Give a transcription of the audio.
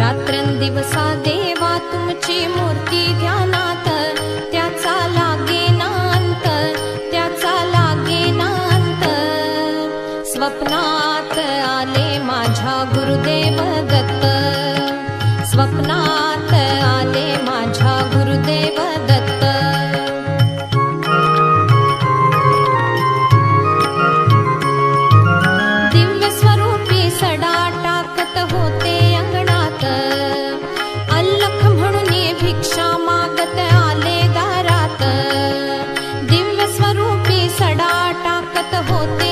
रात्रंदिवसा देवा तुमची मूर्ती ध्यानात, त्याचा लागेना अंत, त्याचा लागेना अंत. स्वप्नात आले माझ्या गुरुदेव दत्त, स्वप्नात आले माझ्या गुरुदेव दत्त. दिव्य स्वरूपी सडा टाकत होते अंगणात, अल्लख म्हणून भिक्षा मागत आले दारात. दिव्य स्वरूपी सडा टाकत होते